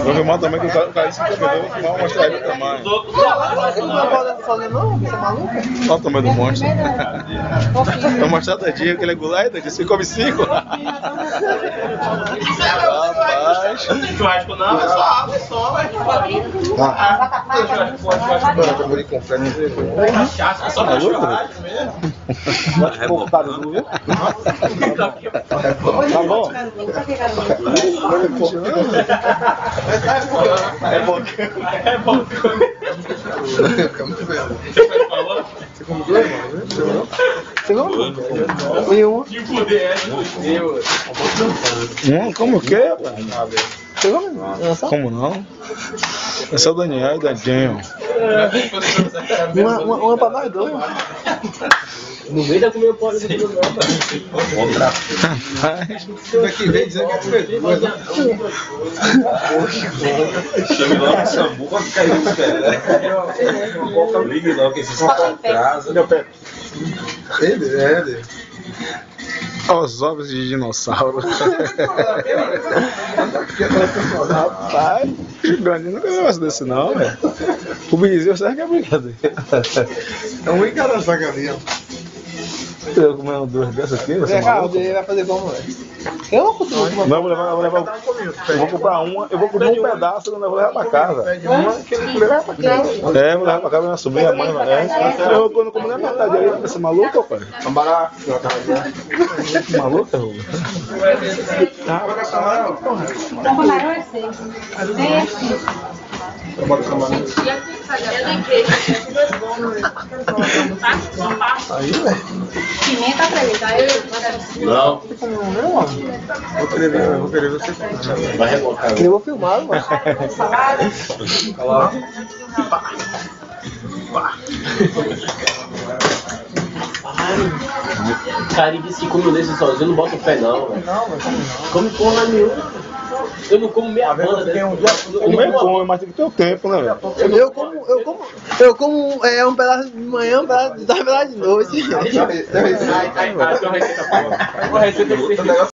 Vou filmar também que o cara disse que eu vou mostrar ele o tamanho. Ele não pode fazer não? Você é maluco? Olha o tamanho do monstro. Vou mostrar Tadinho que ele é gulai, Tadinho. Você come 5? Rapaz. Churrasco não, é só água, é só, velho. Cachaça, só pra churrasco mesmo. Tá bom. Tá bom? É bom. É bom. Fica muito bem. Você come dois, mano? Você come? E um? Que poder é Como o quê? Você come? Como não? Esse é o Daniel e o Dadinho. Uma pra nós dois. No meio da comida pode ser do meu, Daqui vem dizendo que é coisa. Chama lá na sambuca, fica aí esperando. Ligue logo que esse está em casa. Meu pé. Ele. Os ovos de dinossauro. Rapaz, Gandhi nunca viu um negócio desse não, velho. O vizinho será que é brincadeira. É um encarado essa galinha. Eu comer duas dessas aqui? Você é maluco? Ele vai fazer como, velho? Eu não consigo comer. Não, eu vou levar. Eu vou comprar uma, eu vou comer um pedaço e eu vou levar pra casa. Uma que ele levar pra casa. É, vou levar pra casa, minha sobrinha, a mãe, eu não como nem metade aí, você é maluco, pai? Maluco, Rubio? Então, camarão é 6. Nem é 5. Aí, velho. Pimenta pra ele, tá? Não, Você comeu um meu, mano? Vou querer você. vai rebocar. Eu vou filmar, mano. Olha lá. Cara, disse que come desse sozinho, não bota o pé não, velho. Não, mas como não? Come porra nenhuma. Eu não como meia banda dessa. Comer come, mas tem que ter o tempo, né, velho? Eu como um pedaço de manhã, um pedaço de tarde, um pedaço de noite. Aí, tem uma receita boa. Uma receita